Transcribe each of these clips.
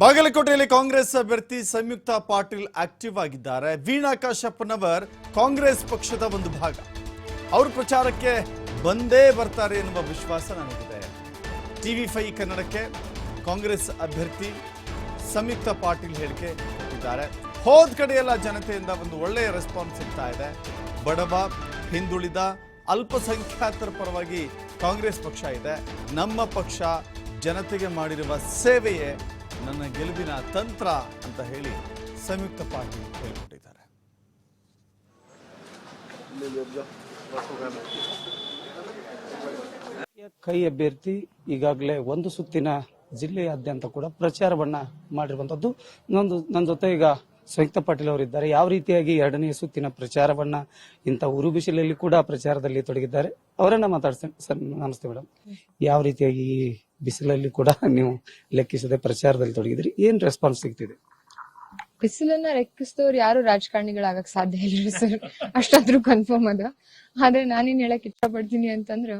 ಬಾಗಲಕೋಟೆಯಲ್ಲಿ ಕಾಂಗ್ರೆಸ್ ಅಭ್ಯರ್ಥಿ ಸಂಯುಕ್ತ ಪಾಟೀಲ್ ಆಕ್ಟಿವ್ ಆಗಿದ್ದಾರೆ. ವೀಣಾ ಕಾಶಪ್ಪನವರ್ ಕಾಂಗ್ರೆಸ್ ಪಕ್ಷದ ಒಂದು ಭಾಗ. ಅವರು ಪ್ರಚಾರಕ್ಕೆ ಬಂದೇ ಬರ್ತಾರೆ ಎನ್ನುವ ವಿಶ್ವಾಸ ನನಗಿದೆ. TV5 ಕನ್ನಡಕ್ಕೆ ಕಾಂಗ್ರೆಸ್ ಅಭ್ಯರ್ಥಿ ಸಂಯುಕ್ತ ಪಾಟೀಲ್ ಹೇಳಿಕೆ ಕೊಟ್ಟಿದ್ದಾರೆ. ಹೋದ ಕಡೆಯೆಲ್ಲ ಜನತೆಯಿಂದ ಒಂದು ಒಳ್ಳೆಯ ರೆಸ್ಪಾನ್ಸ್ ಸಿಗ್ತಾ ಇದೆ. ಬಡವ, ಹಿಂದುಳಿದ, ಅಲ್ಪಸಂಖ್ಯಾತರ ಪರವಾಗಿ ಕಾಂಗ್ರೆಸ್ ಪಕ್ಷ ಇದೆ. ನಮ್ಮ ಪಕ್ಷ ಜನತೆಗೆ ಮಾಡಿರುವ ಸೇವೆಯೇ ನನ್ನ ಗೆಲುವಿನ ತಂತ್ರ ಅಂತ ಹೇಳಿ ಸಂಯುಕ್ತ ಪಾಟೀಲ್ ಹೇಳಿಕೊಂಡಿದ್ದಾರೆ. ಕೈ ಅಭ್ಯರ್ಥಿ ಈಗಾಗಲೇ ಒಂದು ಸುತ್ತಿನ ಜಿಲ್ಲೆಯಾದ್ಯಂತ ಕೂಡ ಪ್ರಚಾರವನ್ನ ಮಾಡಿರುವಂತದ್ದು. ನನ್ನ ಜೊತೆ ಈಗ ಸಂಯುಕ್ತ ಪಾಟೀಲ್ ಅವರಿದ್ದಾರೆ. ಯಾವ ರೀತಿಯಾಗಿ ಎರಡನೇ ಸುತ್ತಿನ ಪ್ರಚಾರವನ್ನ ಇಂಥ ಉರು ಬಿಸಿಲಲ್ಲಿ ಕೂಡ ಪ್ರಚಾರದಲ್ಲಿ ತೊಡಗಿದ್ದಾರೆ. ಅವರನ್ನ ಮಾತಾಡ್ತೇನೆ. ಸರ್ ನಮಸ್ತೆ ಮೇಡಮ್. ಯಾವ ರೀತಿಯಾಗಿ ಈ ಬಿಸಿಲಲ್ಲಿ ಕೂಡ ನೀವು ಲೆಕ್ಕಿಸದೆ ಪ್ರಚಾರದಲ್ಲಿ ತೊಡಗಿದ್ರಿ, ಏನ್ ರೆಸ್ಪಾನ್ಸ್ ಸಿಗ್ತಿದೆ? ಬಿಸಿಲನ್ನ ಲೆಕ್ಕಿಸಿದವ್ರು ಯಾರು ರಾಜಕಾರಣಿಗಳಾಗಕ್ ಸಾಧ್ಯ ಇಲ್ಲ ಸರ್, ಅಷ್ಟಾದ್ರೂ ಕನ್ಫರ್ಮ್ ಅದ. ಆದ್ರೆ ನಾನೇನ್ ಹೇಳಕ್ ಇಷ್ಟಪಡ್ತೀನಿ ಅಂತಂದ್ರ,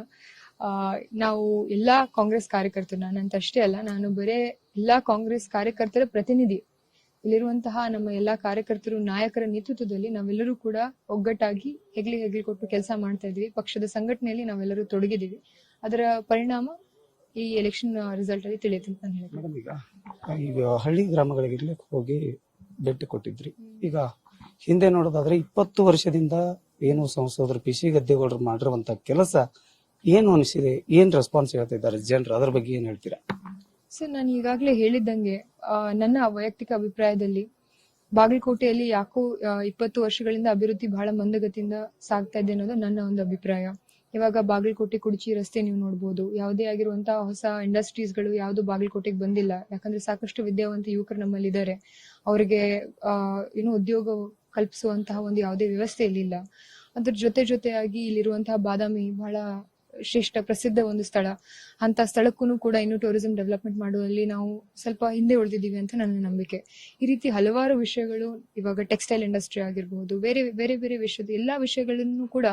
ನಾವು ಎಲ್ಲಾ ಕಾಂಗ್ರೆಸ್ ಕಾರ್ಯಕರ್ತರು, ನಾನಂತ ಅಷ್ಟೇ ಅಲ್ಲ, ನಾನು ಬರೇ ಎಲ್ಲಾ ಕಾಂಗ್ರೆಸ್ ಕಾರ್ಯಕರ್ತರ ಪ್ರತಿನಿಧಿ. ಇಲ್ಲಿರುವಂತಹ ನಮ್ಮ ಎಲ್ಲಾ ಕಾರ್ಯಕರ್ತರು, ನಾಯಕರ ನೇತೃತ್ವದಲ್ಲಿ ನಾವೆಲ್ಲರೂ ಕೂಡ ಒಗ್ಗಟ್ಟಾಗಿ ಹೆಗ್ಲಿ ಕೊಟ್ಟು ಕೆಲಸ ಮಾಡ್ತಾ ಇದೀವಿ. ಪಕ್ಷದ ಸಂಘಟನೆಯಲ್ಲಿ ನಾವೆಲ್ಲರೂ ತೊಡಗಿದೀವಿ. ಅದರ ಪರಿಣಾಮ ಈ ಎಲೆಕ್ಷನ್ ರಿಸಲ್ಟ್ ಅಲ್ಲಿ ತಿಳಿಯುತ್ತೆ ಅಂತ ನಾನು ಹೇಳ್ತೀನಿ. ಈಗ ಹಳ್ಳಿ ಗ್ರಾಮಗಳಿಗೆ ಹೋಗಿ ಭೇಟಿ ಕೊಟ್ಟಿದ್ರಿ. ಈಗ ಹಿಂದೆ ನೋಡೋದಾದ್ರೆ 20 ವರ್ಷದಿಂದ ಏನು ಸಂಸದರು PC ಗದ್ದೆಗೌಡರು ಮಾಡಿರುವಂತ ಕೆಲಸ ಏನು ಅನಿಸಿದೆ, ಏನ್ ರೆಸ್ಪಾನ್ಸ್ ಹೇಳ್ತಾ ಇದ್ದಾರೆ ಜನರು, ಅದ್ರ ಬಗ್ಗೆ ಏನ್ ಹೇಳ್ತೀರಾ? ಸರ್, ನಾನು ಈಗಾಗಲೇ ಹೇಳಿದ್ದಂಗೆ ನನ್ನ ವೈಯಕ್ತಿಕ ಅಭಿಪ್ರಾಯದಲ್ಲಿ ಬಾಗಲಕೋಟೆಯಲ್ಲಿ ಯಾಕೋ 20 ವರ್ಷಗಳಿಂದ ಅಭಿವೃದ್ಧಿ ಬಹಳ ಮಂದಗತಿಯಿಂದ ಸಾಗ್ತಾ ಇದೆ ಅನ್ನೋದು ನನ್ನ ಒಂದು ಅಭಿಪ್ರಾಯ. ಇವಾಗ ಬಾಗಲಕೋಟೆ ಕುಡಚಿ ರಸ್ತೆ ನೀವು ನೋಡಬಹುದು. ಯಾವುದೇ ಆಗಿರುವಂತಹ ಹೊಸ ಇಂಡಸ್ಟ್ರೀಸ್ಗಳು ಯಾವುದು ಬಾಗಲಕೋಟೆಗೆ ಬಂದಿಲ್ಲ. ಯಾಕಂದ್ರೆ ಸಾಕಷ್ಟು ವಿದ್ಯಾವಂತ ಯುವಕರು ನಮ್ಮಲ್ಲಿ ಇದ್ದಾರೆ. ಅವರಿಗೆ ಉದ್ಯೋಗ ಕಲ್ಪಿಸುವಂತಹ ಒಂದು ಯಾವುದೇ ವ್ಯವಸ್ಥೆ ಇಲ್ಲಿಲ್ಲ. ಅದ್ರ ಜೊತೆಯಾಗಿ ಇಲ್ಲಿರುವಂತಹ ಬಾದಾಮಿ ಬಹಳ ಶ್ರೇಷ್ಠ ಪ್ರಸಿದ್ಧ ಒಂದು ಸ್ಥಳ. ಅಂತ ಸ್ಥಳಕ್ಕೂ ಕೂಡ ಇನ್ನು ಟೂರಿಸಂ ಡೆವಲಪ್ಮೆಂಟ್ ಮಾಡುವಲ್ಲಿ ನಾವು ಸ್ವಲ್ಪ ಹಿಂದೆ ಉಳಿದಿದ್ದೀವಿ ಅಂತ ನನ್ನ ನಂಬಿಕೆ. ಈ ರೀತಿ ಹಲವಾರು ವಿಷಯಗಳು, ಇವಾಗ ಟೆಕ್ಸ್ಟೈಲ್ ಇಂಡಸ್ಟ್ರಿ ಆಗಿರಬಹುದು, ಬೇರೆ ವಿಷಯದ ಎಲ್ಲಾ ವಿಷಯಗಳನ್ನು ಕೂಡ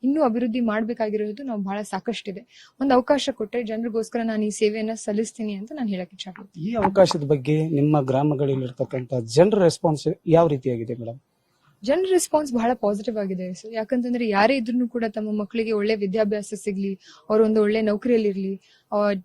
ಇನ್ನೂ ಅಭಿವೃದ್ಧಿ ಮಾಡ್ಬೇಕಾಗಿರೋದು ನಾವು ಬಹಳ ಸಾಕಷ್ಟಿದೆ. ಒಂದು ಅವಕಾಶ ಕೊಟ್ಟರೆ ಜನರಿಗೋಸ್ಕರ ನಾನು ಈ ಸೇವೆಯನ್ನ ಸಲ್ಲಿಸ್ತೀನಿ ಅಂತ ನಾನು ಹೇಳಕ್ ಇಷ್ಟಪಡ್ತೀನಿ. ಈ ಅವಕಾಶದ ಬಗ್ಗೆ ನಿಮ್ಮ ಗ್ರಾಮಗಳಲ್ಲಿ ಇರ್ತಕ್ಕಂಥ ಜನರ ರೆಸ್ಪಾನ್ಸ್ ಯಾವ ರೀತಿಯಾಗಿದೆ ಮೇಡಮ್? ಜನರ ರೆಸ್ಪಾನ್ಸ್ ಬಹಳ ಪಾಸಿಟಿವ್ ಆಗಿದೆ ಸರ್. ಯಾಕಂತಂದ್ರೆ ಯಾರೇ ಇದ್ರೂ ಕೂಡ ತಮ್ಮ ಮಕ್ಕಳಿಗೆ ಒಳ್ಳೆ ವಿದ್ಯಾಭ್ಯಾಸ ಸಿಗ್ಲಿ, ಅವರೊಂದು ಒಳ್ಳೆ ನೌಕರಿಯಲ್ಲಿ ಇರ್ಲಿ,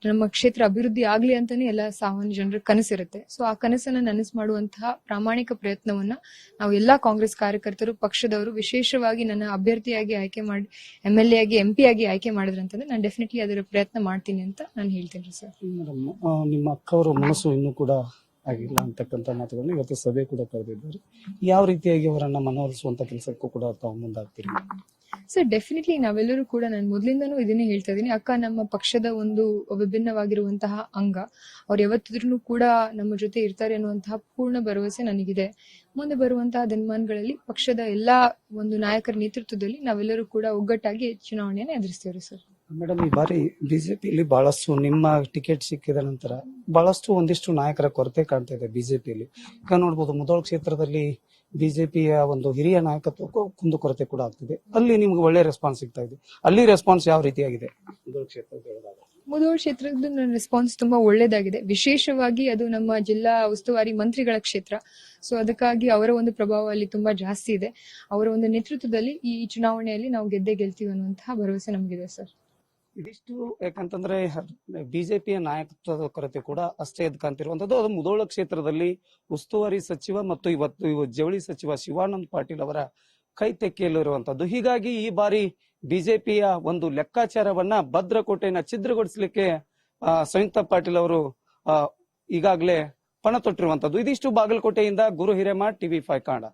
ನಮ್ಮ ಕ್ಷೇತ್ರ ಅಭಿವೃದ್ಧಿ ಆಗ್ಲಿ ಅಂತಾನೆ ಎಲ್ಲ ಸಾಮಾನ್ಯ ಜನರ ಕನಸಿರುತ್ತೆ. ಸೊ ಆ ಕನಸನ್ನ ನನಸು ಮಾಡುವಂತಹ ಪ್ರಾಮಾಣಿಕ ಪ್ರಯತ್ನವನ್ನ ನಾವು ಎಲ್ಲಾ ಕಾಂಗ್ರೆಸ್ ಕಾರ್ಯಕರ್ತರು, ಪಕ್ಷದವರು, ವಿಶೇಷವಾಗಿ ನನ್ನ ಅಭ್ಯರ್ಥಿಯಾಗಿ ಆಯ್ಕೆ ಮಾಡಿ MLA ಆಗಿ MP ಆಗಿ ಆಯ್ಕೆ ಮಾಡಿದ್ರಂತಂದ್ರೆ ನಾನು ಡೆಫಿನೆಟ್ಲಿ ಅದರ ಪ್ರಯತ್ನ ಮಾಡ್ತೀನಿ ಅಂತ ನಾನು ಹೇಳ್ತೀನಿ ಸರ್. ನಿಮ್ಮ ಅಕ್ಕವರ ಮನಸ್ಸು ಇನ್ನೂ ಕೂಡ ಆಗಿಲ್ಲ ಅಂತಕ್ಕಂಥ ಮಾತುಗಳನ್ನ ಇವತ್ತು ಸಭೆ ಕೂಡ ಕರೆದಿದ್ದಾರೆ. ಯಾವ ರೀತಿಯಾಗಿ ಅವರನ್ನ ಮನವೊಲಿಸುವಂತ ಕೆಲಸಕ್ಕೂ ಕೂಡ ತಾವು ಮುಂದಾಗ್ತೀರಿ? ಸರ್, ಡೆಫಿನೆಟ್ಲಿ ನಾವೆಲ್ಲರೂ ಕೂಡ, ನಾನು ಮೊದಲಿಂದನೂ ಇದನ್ನೇ ಹೇಳ್ತಾ ಇದ್ದೀನಿ, ಅಕ್ಕ ನಮ್ಮ ಪಕ್ಷದ ಒಂದು ವಿಭಿನ್ನವಾಗಿರುವಂತಹ ಅಂಗ. ಅವ್ರು ಯಾವತ್ತಿದ್ರೂ ಕೂಡ ನಮ್ಮ ಜೊತೆ ಇರ್ತಾರೆ ಅನ್ನುವಂತಹ ಪೂರ್ಣ ಭರವಸೆ ನನಗಿದೆ. ಮುಂದೆ ಬರುವಂತಹ ದಿನಮಾನಗಳಲ್ಲಿ ಪಕ್ಷದ ಎಲ್ಲಾ ಒಂದು ನಾಯಕರ ನೇತೃತ್ವದಲ್ಲಿ ನಾವೆಲ್ಲರೂ ಕೂಡ ಒಗ್ಗಟ್ಟಾಗಿ ಚುನಾವಣೆಯನ್ನು ಎದುರಿಸ್ತೇವೆ ಸರ್. ಮೇಡಮ್, ಈ ಬಾರಿ ಬಿಜೆಪಿಯಲ್ಲಿ ಬಹಳಷ್ಟು, ನಿಮ್ಮ ಟಿಕೆಟ್ ಸಿಕ್ಕಿದ ನಂತರ ಬಹಳಷ್ಟು ಒಂದಿಷ್ಟು ನಾಯಕರ ಕೊರತೆ ಕಾಣ್ತಾ ಇದೆ ಬಿಜೆಪಿಯಲ್ಲಿ. ಈಗ ನೋಡ್ಬೋದು, ಮುಧೋಳ ಕ್ಷೇತ್ರದಲ್ಲಿ ಬಿಜೆಪಿಯ ಒಂದು ಹಿರಿಯ ನಾಯಕತ್ವಕ್ಕೂ ಕುಂದುಕೊರತೆ ಕೂಡ ಆಗ್ತಿದೆ. ಅಲ್ಲಿ ನಿಮ್ಗೆ ಒಳ್ಳೆ ರೆಸ್ಪಾನ್ಸ್ ಸಿಗ್ತಾ ಇದೆ. ಅಲ್ಲಿ ರೆಸ್ಪಾನ್ಸ್ ಯಾವ ರೀತಿಯಾಗಿದೆ? ಮುಧೋಳ ಕ್ಷೇತ್ರದ ರೆಸ್ಪಾನ್ಸ್ ತುಂಬಾ ಒಳ್ಳೇದಾಗಿದೆ. ವಿಶೇಷವಾಗಿ ಅದು ನಮ್ಮ ಜಿಲ್ಲಾ ಉಸ್ತುವಾರಿ ಮಂತ್ರಿಗಳ ಕ್ಷೇತ್ರ. ಸೊ ಅದಕ್ಕಾಗಿ ಅವರ ಒಂದು ಪ್ರಭಾವ ಅಲ್ಲಿ ತುಂಬಾ ಜಾಸ್ತಿ ಇದೆ. ಅವರ ಒಂದು ನೇತೃತ್ವದಲ್ಲಿ ಈ ಚುನಾವಣೆಯಲ್ಲಿ ನಾವು ಗೆಲ್ತೀವಿ ಅನ್ನುವಂತಹ ಭರವಸೆ ನಮಗಿದೆ ಸರ್. ಇದಿಷ್ಟು ಯಾಕಂತಂದ್ರೆ ಬಿಜೆಪಿಯ ನಾಯಕತ್ವದ ಕೊರತೆ ಕೂಡ ಅಷ್ಟೇ ಎದ್ದು ಕಾಣ್ತಿರುವಂತದ್ದು. ಅದು ಮುಧೋಳ ಕ್ಷೇತ್ರದಲ್ಲಿ ಉಸ್ತುವಾರಿ ಸಚಿವ ಮತ್ತು ಇವತ್ತು ಜವಳಿ ಸಚಿವ ಶಿವಾನಂದ ಪಾಟೀಲ್ ಅವರ ಕೈ ತೆಕ್ಕೆಯಲ್ಲಿರುವಂತದ್ದು. ಹೀಗಾಗಿ ಈ ಬಾರಿ ಬಿಜೆಪಿಯ ಒಂದು ಲೆಕ್ಕಾಚಾರವನ್ನ ಭದ್ರಕೋಟೆಯನ್ನ ಛಿದ್ರಗೊಳಿಸಲಿಕ್ಕೆ ಸಂಯುಕ್ತ ಪಾಟೀಲ್ ಅವರು ಈಗಾಗಲೇ ಪಣ ತೊಟ್ಟಿರುವಂತದ್ದು. ಇದಿಷ್ಟು ಬಾಗಲಕೋಟೆಯಿಂದ ಗುರು ಹಿರೇಮಠ, TV5 ಕನ್ನಡ.